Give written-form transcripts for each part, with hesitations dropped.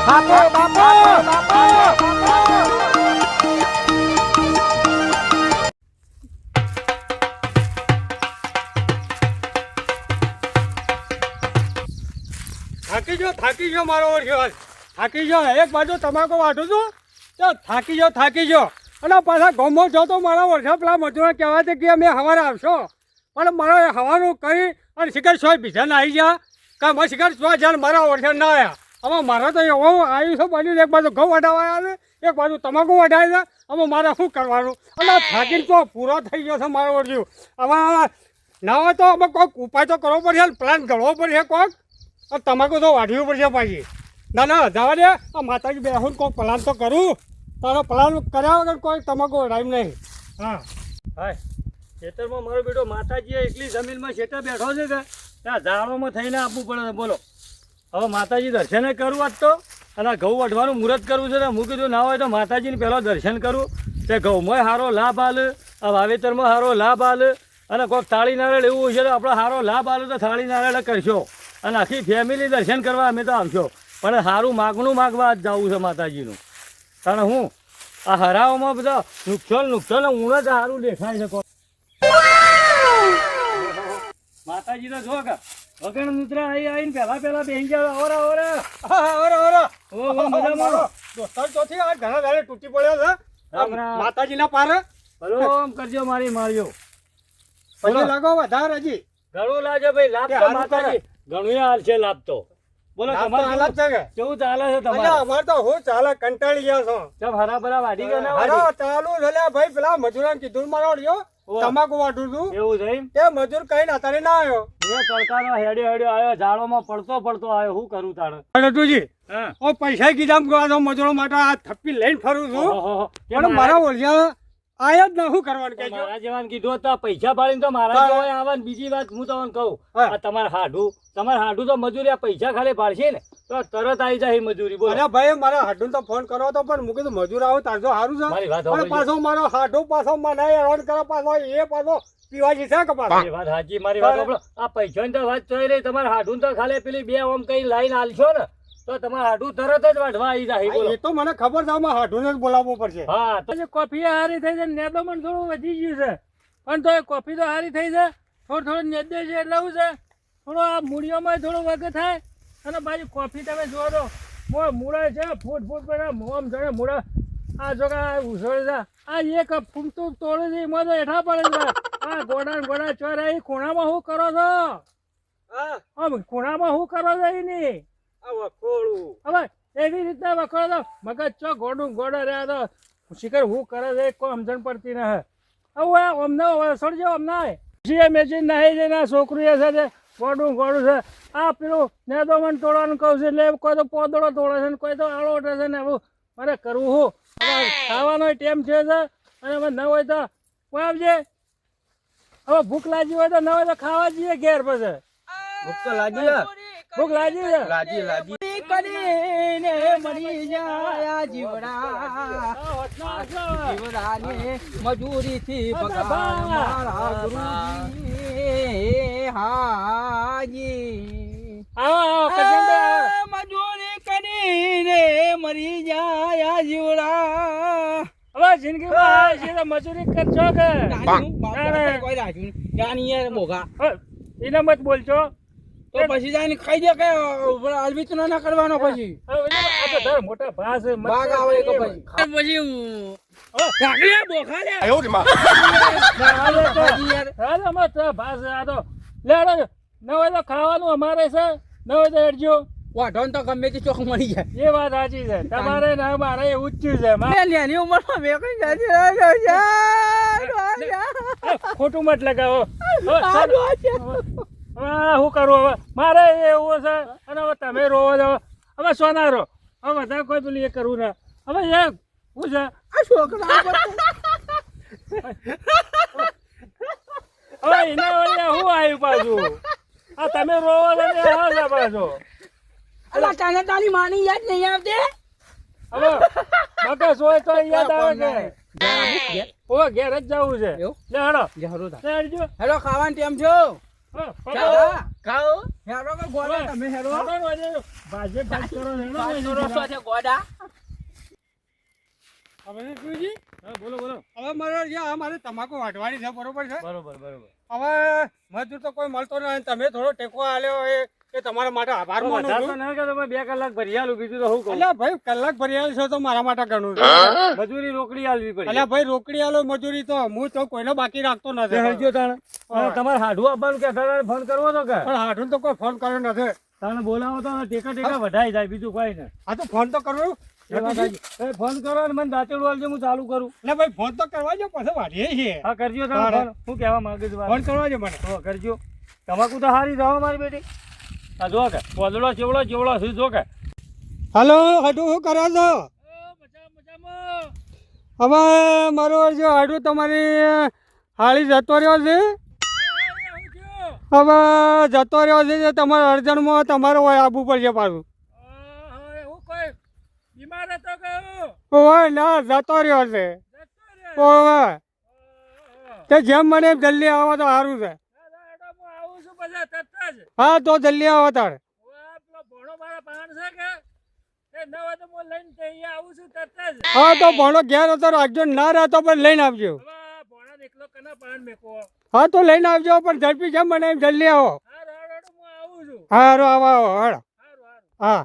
બાપો બાપો થાકી ગયો મારો ઓળખ્યો થાકી ગયો એક બાજુ તમાકુ વાઢું છું તો થાકી ગયો અને પાછા ગમો છો તો મારા ઓળખ્યા પેલા મજૂરો કહેવાય છે કે અમે સવારે આવશો પણ મારો હવાનું કહી અને શિખર સોય બીજા ના આવી ગયા કે મારા શિખર સોય જાણ મારા ઓળખ્યા ના આવ્યા હવે મારે તો એવું આવ્યું છે બાજુ એક બાજુ ઘઉં વઢાવાયા છે એક બાજુ તમાકુ વઢાય છે હવે મારે શું કરવાનું અને થાકીને તો પૂરો થઈ ગયો છે મારો ઓળખ્યું હવે ના હોય તો અમે કોઈક ઉપાય તો કરવો પડશે પ્લાન ઘડવો પડશે કોઈક તમાકુ તો વાઢવું પડશે પાછી ના જવા દે આ માતાજી બેહું કોઈ પ્લાન તો કરું તારો પ્લાન કર્યા વગર કોઈ તમાકુ વઢાયું નહીં હા હાય ખેતરમાં મારો બેટો માતાજીએ એકલી જમીનમાં ખેતર બેઠો છે કે ત્યાં ઝાડોમાં થઈને આપવું પડે બોલો હવે માતાજી દર્શન કરું આજ તો અને ઘઉં વઢવાનું મુહૂર્ત કરવું છે ને હું કીધું ના હોય તો માતાજીને પહેલાં દર્શન કરું તે ઘઉંમાં સારો લાભ આલે આ વાવેતરમાં સારો લાભ આલે અને કોઈક થાળી નારિયેળ એવું હશે તો આપણે સારો લાભ આલે તો થાળી નારિયેળ કરશો અને આખી ફેમિલી દર્શન કરવા અમે તો આવશો પણ સારું માગણું માગવા જ જવું છે માતાજીનું કારણ હું આ હરાઓમાં બધા નુકસાન ઊણ જ સારું દેખાય છે માતાજી તો જો કે વગણ મુદ્રા આવીને પહેલા બેસી જાવ ઓરા દોસ્તાર ચોથી આ ઘણા ગાડે તૂટી પડ્યો છે માતાજીના પારે ભલો આમ કરજો મારી માર્યો પછી લાગો વધારે હજી ઘણું લાગે ભાઈ લાભ તો માતાજી ઘણું હાલ છે લાભ તો બોલો તમારે હાલત છે કે કેવું ચાલે છે તમારે અમારે તો હું ચાલે કંટાળી ગયા છો ચમ હરાભરા વાઢી ગયા ના ચાલુ છે ભાઈ પેલા મજૂરાને કીધું મારો તમાકુ વાઢું છું એવું છે એમ તે મજૂર કઈ અત્યારે ના આવ્યો એ તડકાનો હેડ્યો આવ્યો ઝાડોમાં પડતો આવ્યો શું કરું તાણે નટુજી ઓ પૈસા કીધા મજૂરો માટે આ થપ્પી લઈને ફરું છું પણ મારા ઓળખ્યા આયા જ ના શું કરવાનું કે મારા જેવાને કીધું તો પૈસા પાડીને તો મારા જેવા આવે બીજી વાત હું તમને કહું આ તમારે હાડું તો મજૂરી આ પૈસા ખાલી પાડશે ને તો તરત આવી જાય મજૂરી બોલો અરે ભાઈ મારા હાડું તો ફોન કરો તો પણ મૂકી મજૂર આવો તારજો સારું છે પણ પાછો મારો હાડું પાછો મને હેરાન કરે પાછો એ પાછો પીવાજી છે કે પાછો વાત સાચી મારી વાત આ પૈસાની તો વાત થઈ રહી તમારે હાડું તો ખાલી પેલી બે ઓમ કઈ લાઈન આલશો ને તો તમારે હાડું તરત જ વાઢવા આવી જાય એ તો મને ખબર છે આમાં હાડું જ બોલાવવું પડશે હા તો કોફી હારી થઈ છે નેદો પણ થોડું વધી ગયું છે પણ તો કોફી તો હારી થઈ છે થોડું નેદે છે એટલે શું છે થોડો આ મૂળિયોમાં થોડો વગર થાય અને પાછી કોફી તમે જોવો તો મૂળા છે ફૂટ પર મોમ જણે મૂળા આ જો કે ઉછળે છે આ એક ફૂમતું તોડે છે એમાં તો હેઠા પડે છે આ ગોડા ચોર એ ખૂણામાં શું કરો છો ખૂણામાં શું કરો છો એની હવે એવી રીતના વખોડો તો મગજ ચો ગોડો રહ્યા તો શિખર હું કરે છે કોઈ સમજણ પડતી ન હે હવે અમને વસડજો અમને મેચી નાહી જઈને છોકરીએ છે ગોડું છે આ પેલું નેદો મને તોડવાનું કહું છું એટલે કોઈ તો પોદળો તોડે છે ને કોઈ તો આળો ઉઠે છે ને એવું મારે કરવું હું હવે ખાવાનો ટાઈમ છે અને હવે ન હોય તો કોઈ આવજે હવે ભૂખ લાગી હોય તો ન હોય તો ખાવા જઈએ ઘેર પછી ભૂખ તો લાગી ભૂખ લાગી છે લાગી કરીને મરી જાય જીવડાને મજૂરીથી પગાર મારા ગુરુજી હાજી મજૂરી કરીને મરી જાય જીવડા હવે જિંદગીમાં છે તો મજૂરી કરશો કે કોઈ રાખ્યું જાણીએ મોઘા એને મત બોલશો તો પછી જાય ખાઈ દે કે અલવિત ના કરવાનો પછી મોટા ભાસ ભાગ આવે તો પછી બોખા લે આયો રે માં ભાસ આ તો લેડો ન હોય તો ખાવાનું અમારે છે ન હોય તો હેડજો વાઢોન તો ગમે તે ચોખ મળી જાય એ વાત સાચી છે તમારે ના મારે એવું જ છે નાની ઉંમરમાં મેં કઈ ખોટું મત લગાવો શું કરું હવે મારે એવું છે અને હવે તમે રોવો છો હવે સોના રો હવે વધારે કોઈ પેલું એ કરવું ના હવે એ શું છે આ છોકરા હવે એને શું આવ્યું પાછું આ તમે રોવો છો ને હા પાછો અલા તને તારી માની યાદ નહીં આવતી હવે મગજ હોય તો યાદ આવે કે ઓ ઘેર જ જવું છે લે હેડો હેડો ખાવાનું ટાઈમ છો ખાઓ હેરો કે ગોડા તમે હેરો ભાજે ભાજ કરો હેડો પાછો રસ્તો છે ગોડા હવે નટુજી હા બોલો બોલો હવે મારે તમાકુ વાટવાની છે બરોબર છે બરોબર બરોબર હવે મજૂર તો કોઈ મળતો નહીં તમે થોડો ટેકો આલ્યો એ તમારા માટે આભાર માનું વધારે તો છું ના કે તમે 2 કલાક ભરી આલું બીજું તો હું કહું અલ્યા ભાઈ કલાક ભરી આવ્યો છો તો મારા માટે ઘણું છે મજૂરી રોકડી આલવી પડી અલ્યા ભાઈ રોકડી આલો મજૂરી તો હું તો કોઈને બાકી રાખતો નથી હેડજો તાણ અને તમારે હાડું આપવાનું કે ફોન કરવો તો કે પણ હાઠું તો કોઈ ફોન કર્યો નથી તાણે બોલાવો તો ટેકા ટેકા વધાઈ જાય બીજું કોઈ નહીં હા તો ફોન તો કરવો એ વાત સાચી. એ ફોન કરો અને મને દાંતેડું આલજો હું ચાલુ કરું એટલે ભાઈ ફોન તો કરવા જો પછી વાઢીએ છીએ હા કરજો તમે તારે. ફોન હું કહેવા માંગુ છું ફોન કરવા જો મને હો કરજો તમાકુ તો હારી જાઓ મારી બેટી આ જો કે પોદડો ચેવડો શું જો કે હાલો હાડું શું કરો છો હવે મારો જો હાડું તમારી હાળી જતો રહ્યો છે હવે જતો રહ્યો છે જે તમારા અડચણમાં તમારે હોય આવવું પડશે પાછું ઓય ના જતો રહ્યો છે ઓય તે જેમ મને એમ જલ્દી આવો તો સારું છે હા તો જલ્દી આવો તાર હા તો ભણો ઘેર હતો રાખજો ના રહેતો પણ લઈને આવજો હા તો લઈને આવજો પણ ઝડપી જેમ મને એમ જલ્દી આવો હા હારો આવો આવો હાડો હા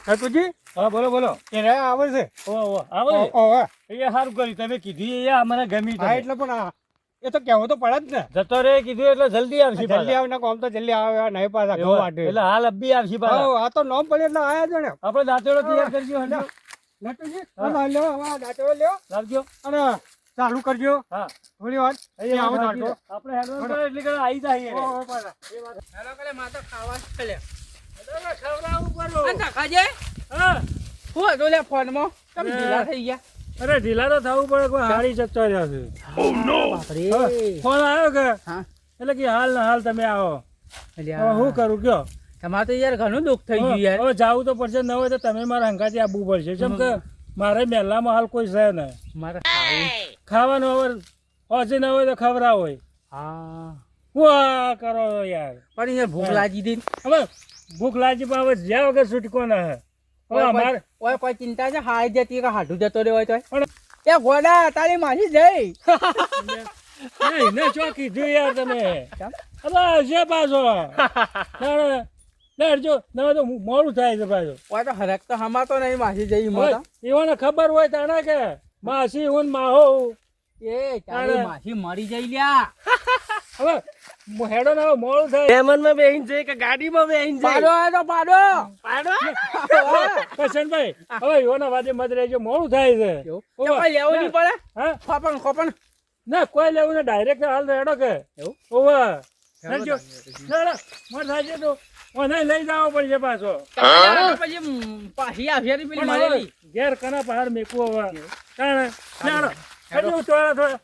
હેતુજી હા બોલો બોલો એને આવે છે ઓ આવો ને? ઓવે એ સારું કર્યું તમે કીધું એ મને ગમી હા એટલે પણ આ એ તો કહેવું તો પડે જ ને જતો રે કીધું એટલે જલ્દી આવશે જલ્દી આવે ને કોમ તો જલ્દી આવે નહીં પાછા ઘઉં વાટે એટલે હાલ અબ્બી આવશે પાછા. હા આ તો નોમ પડે એટલે આયા છે ને આપણે દાંતેડો તૈયાર કરજો હંડો. નટુજી હા લ્યો હવે દાંતેડો લ્યો લાવજો અને ચાલુ કરજો હા થોડી વાર અહીંયા આવો આવો દાંતો. આપણે હેડવાનું કરે એટલે કરે આવી જાય ઓ, ઓ, પાછા. હેરો કે માતો ખાવા છે લે ખવડાવવું પડો. આ નાખાજે હા હું હતો લે ફોનમાં તમે ઢીલા થઈ ગયા અરે ઢીલા તો થવું પડે કોઈ હારી જતો રહ્યો છે બાપરે ફોન આવ્યો કે હા એટલે કે હાલ ને હાલ તમે આવો અલ્યા હવે શું કરું કયો તમારે તો યાર ઘણું દુઃખ થઈ ગયું યાર હવે જાવું તો પડશે ન હોય તો તમે મારા હંગાથી આવવું પડશે જેમ કે મારે મહેલામાં હાલ કોઈ છે નહીં મારે ખાવું ખાવાનું હવે ઓછી ન હોય તો ખવડાવ હોય હા હું આ કરો યાર પણ યાર ભૂખ લાગી હતી હવે ભૂખ લાગી પણ હવે જ્યાં વગર છૂટકો ના હે હવે અમારે ઓય કોઈ ચિંતા છે હાઈ જતી કે હાડું જતો રહ્યો હોય તો એ ગોડા તારી માસી જઈ ને શું કીધું યાર તમે હવે છે પાછો લેડજો ના તો મોડું થાય છે પાછો ઓય તો હરક તો હમાતો નહીં માસી જઈ મોટા એવાને ખબર હોય તાણે કે માસી હું ને માહો એ તારી માસી મરી જઈ લ્યા હવે હેડો ને હવે મોડું થાય મહેમાનમાં બેહીન જાય કે ગાડીમાં બેહીન પાડો આ તો પાડો કરશનભાઈ હવે એવાના વાદે મત રહેજો મોડું થાય છે કોઈ લેવું નહીં પડે હા ખોપણ ખોપણ ના કોઈ લેવું ને ડાયરેક્ટ હાલ હેડો કે એવું? ઓવા હેડજો હેડો મત થાય તો ઓને લઈ જાવો પડશે પાછો પછી પાછી આવશે ને પેલી પણ મારેલી હવે ઘેર કના પહાડ મેકવો હવે કારણે હેડો હેડો થોડા થોડા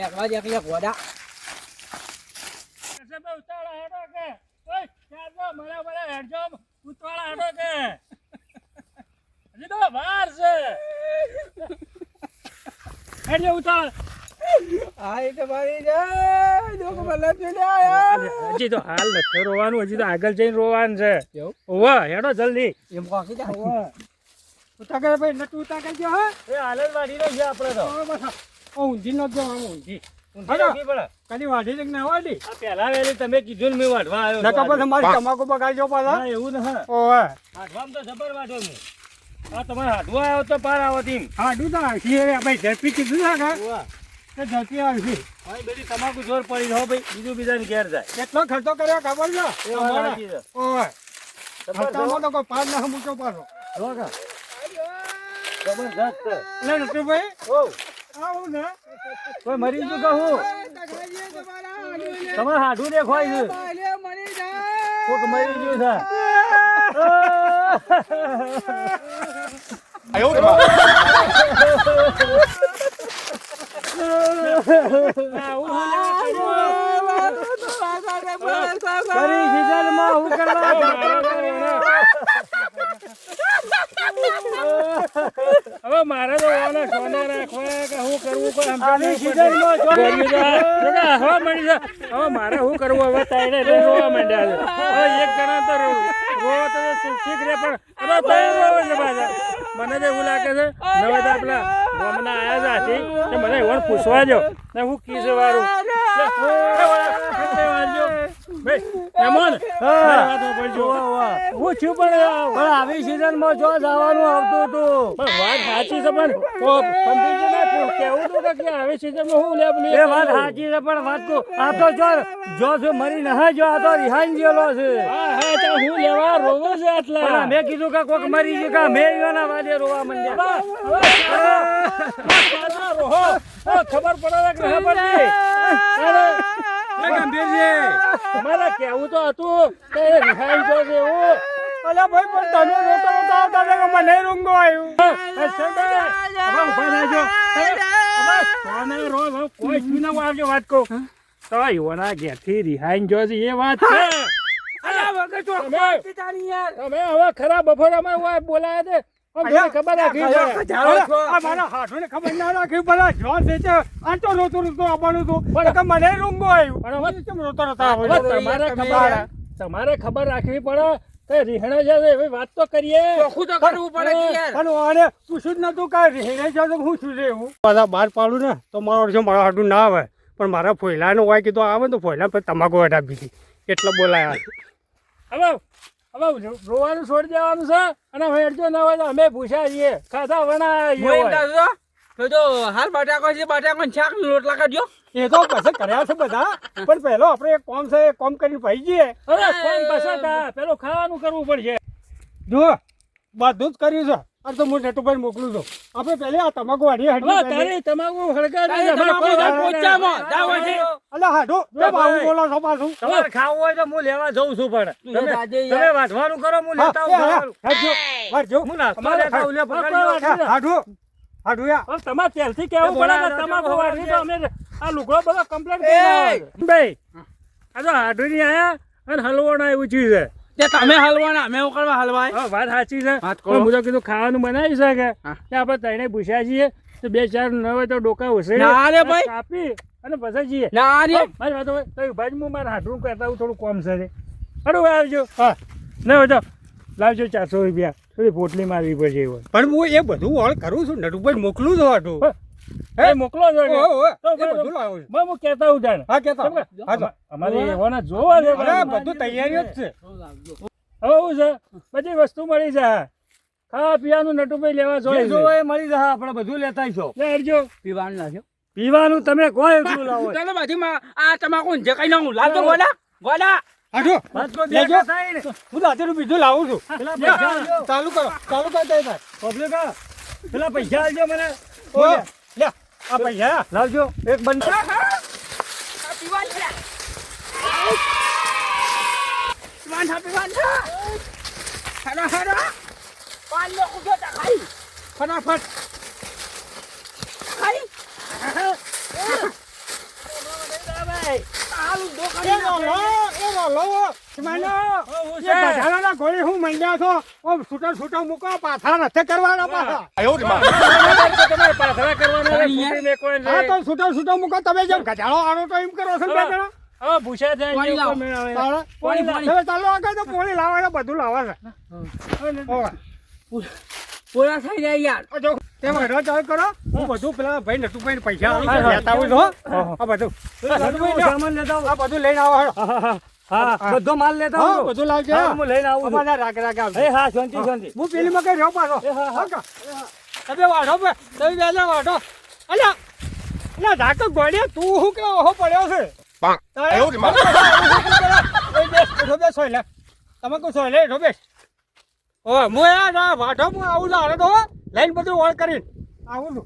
એકલા જ એકલા ગોડા કરશનભાઈ ઉતાળા હેડો કે ઓય ચાલો મને હેડજો ઉતાળા હેડો કે હજી તો વાર છે હેડજો ઉતાળ આ એ તો મારી જાય લોકો મને પીડ્યા યાર હજી તો હાલ નથી રોવાનું હજી તો આગળ જઈને રોવાનું છે એવું? ઓવા હેડો જલ્દી એમ કોકી જા ઉતાકે ભાઈ નટુ ઉતાકે જો હા એ હાલ જ વાઢી રહ્યો છે આપણે તો ઓ બસ ઓ ઊંધી નો જો આમ ઊંધી ઊંધી રાખવી પડે. કદી વાઢી છે કે ના વાઢી આ પહેલા વહેલી તમે કીધું ને મેં વાઢવા આવ્યો નકા છું પછી મારી તમાકુ બગાડજો પાછા ના એવું ને હા ઓવે હાથવામાં તો જબર વાઢો હું આ તમારે હાથવા આવ્યો તો પાર આવો તીમ હાડું તો આવશે ભાઈ ઝડપી કીધું છે કે ઓવા તે ઝડપી આવશે ભાઈ બધી તમાકુ જોર પડી હો ભાઈ બીજું બીજાને ઘેર જાય કેટલો ખર્ચો કર્યો ખબર છે એ વાત સાચી છે. ઓવે જબર ખર્ચામાં તો કોઈ પાર ના મૂકો પાછો જો કા. જબરજસ્ત છે. એટલે નટુભાઈ ઓ આવું ને કોઈ મરી ગયું કહું તમારે હાડું દેખાય છે કોક મરી ગયું છે કરી સીઝનમાં હું કરવા હવે મારે તો ઓલા સોના રાખવા કે હું કરવું કોઈ સમજાતું નહીં પડતું. હવા મળી છે. હવે મારે શું કરવું હવે તાઈને રોવા માંડ્યા છે. હવે એક જણા તો રોવા તો ઠીક રે પણ હવે તાઈ રોવે છે પાછા. મને તો એવું લાગે છે નવા તો આપણા ગામના આયા છે હાથી તો મને એવું પૂછવા જો ને હું કીસ વાળું હું છું પણ આવી સિઝનમાં જો જવાનું આવતું હતું પણ વાત સાચી છે પણ કેવું હતું કે આવી સિઝનમાં હું લે એ વાત સાચી છે પણ વાત તો આ તો જો મરી ના જો આ તો રિહાઈ ગયેલો છે હા તો હું લેવા રોવો છે આટલા મેં કીધું કે કોક મરી ગયું કે મેં એના વાદે રોવા માંડ્યા ખબર પડે કે ખબર નહીં મારે કેવું તો હતું કે રિહાઈ જો છે એવું અલા ભાઈ પણ તમે રોતા રોતા આવતા હતા કે મને રૂંગો આવ્યું કોઈ શું ના આવજો વાત કહું તો યુવાના ઘેરથી રિહાઈ જો છે એ વાત છે તમે હવે ખરા બફોરામાં બોલાયા છે ખબર રાખી મારા હાથોને ખબર ના રાખી પેલા જોર છે તે આ તો રોતો રોતો આવવાનું હતું કે મને રૂંગો આવ્યું પણ હવે કેમ રોતા રોતા તમારે ખબર રાખવી પડે કે રીહણા છે એવી વાત તો કરીએ ચોખ્ખું તો કરવું પડે કે યાર. પણ આને પૂછ્યું જ નતું કે રીહણે છે તો હું શું રહેવું બધા બહાર પાડું ને તો મારો અડધો મારા હાડું ના આવે પણ મારા ફોયલાનો હોય કીધું આવે ને તો ફોયલા પર તમાકુ વટાવી દીધી એટલે બોલાયા હવે હવે રોવાનું છોડી દેવાનું છે અને વેડજો ના હોય તો અમે પૂછ્યા છીએ ખાધા વણા હું એમ કહું છું, તો હાલ બટાકો છે બટાકો ને શાક રોટલા કરજો. એ તો પછી કર્યા છે બધા પણ પહેલો આપણે એક કોમ છે એ કોમ કરીને ભાઈ જઈએ અરે કોણ પસંદ પેલું ખાવાનું કરવું પડશે જો બધું જ કર્યું છે આ તો હું નટુભાઈ મોકલું છું આપણે પહેલે આ તમાકુ વાળી હવે હાડી તારી તમાકુ હળગાડી તારી અમારે કોઈ તમાકુ વાત પોચામાં નહીં. જાવ છે. અલા હાડો કેમ આવું બોલો છો પાછું તમારે ખાવું હોય તો હું લેવા જઉં છું પણ તું એ દાદે યાર. તમે વાંચવાનું કરો હું લેતા આવું ખાવાનું. હું નાસ્તો લેતા આવું, લે પકડજો. હાડું હાડું યા હવે તમારે ત્યારથી કેવું પડે કે તમાકુ વાળી તો અમે આ લુગડો બધો કમ્પ્લીટ એ! કરી ભાઈ આ તો હાડુની આયા અને હલવાના એવું ચીજ છે તે તમે હલવાના અમે હું કરવા હલવાય. હા વાત સાચી છે વાત કરો. પણ હું તો કીધું ખાવાનું બનાવી શકે હા. કે આપણે ત્રણે પૂછ્યા છીએ તો બે ચાર ન હોય તો ડોકા ઉછળી ના રે ભાઈ. કાપી અને પછી જઈએ ના રે મારી વાત હોય તો ભાઈ હું મારા હાથરું કરતા હું થોડું કોમ છે અરે આવજો હા ના હોય તો લાવજો 400 રૂપિયા થોડી પોટલી મારવી પડશે એવું પણ હું એ બધું ઓળ કરું છું નટુભાઈ મોકલું છું હાડું એ મોકલો છો ને? તો એ બરાબર. બધું લાવું છું બસ હું કહેતા હું જાણ હા કેતા હા તો અમારે એવાના જોવા છે અરે બધું તૈયારી જ છે હવે શું છે બધી વસ્તુ મળી જાય ખાવા પીવાનું નટુભાઈ લેવા જોઈએ મળી જશે આપણે બધું લેતા છો લેજો પીવાનું લાગ્યો. પીવાનું તમે કોઈ એટલું લાવો ચાલો બાજુમાં આ તમાકુ ને જે કઈ નાખું લાવજો ગોડા ગોડા. હાડો વાંચો લેજો. થાય ને હું રાત્રે બીજું લાવું છું પેલા લ્યો, પૈસા ચાલુ કરો તઈ પબ્લિક પેલા પૈસા આલજો મને ઓ લે આ પૈસા લાવજો એક બંધ આ પીવાનું છે. પીવાનું છે. હેડો હેડો. પાન લો ઉઠો તા ખાઈ. ફટાફટ ખાઈ. આલુ દો એ કરી રોલો હું એ છે? ગધાડાના ઘોડી હું મંડ્યા છો ઓમ છૂટા છૂટા મૂકો પાછા નથી કરવાના પાછા તમારે પાથરા કરવાના અરે ફૂટી મેકવાના હા છે. તો છૂટા છૂટા મૂકો તમે જેમ ગધાડો આનો તો એમ કરો છો ને બે જણા હવે ભૂસા થાય પાણી છે, લાવો. ઉપર મેળાવે. તારે? પાણી. હવે ચાલો આગળ તો પોણી લાવે છે બધું લાવે છે ઓવે. પૂરા થઈ જાય યાર. આ જો તેમ હેડવા ચાલુ કરો હું બધું પેલા ભાઈ નટુભાઈ પૈસા આલું હા, છું, હા. લેતા આવું છું હો. હા. આ બધું નટુભાઈ, લ્યો. સામાન લેતા આવો. આ બધું લઈને આવો હેડો. હા બધો માલ લેતા હા આવો. બધું લાવજો હા, હું લઈને આવું છું. અમારા રાગ રાગ આવજો. એ હા શાંતિ શાંતિ હું પેલી માં કઈ રહ્યો પાછો હા, હા. કા? તમે વાઢો બે તમે બેલા વાઢો અલ્યા અલ્યા ઝાકર ગોળીએ તું હું કે ઓહો પડ્યો છે બેસ સોય લે તમે કો સોય લે બેસ ઓ હું યાર વાઢો હું આવું છું હારે તો લઈને બધું ઓળ કરીને આવું છું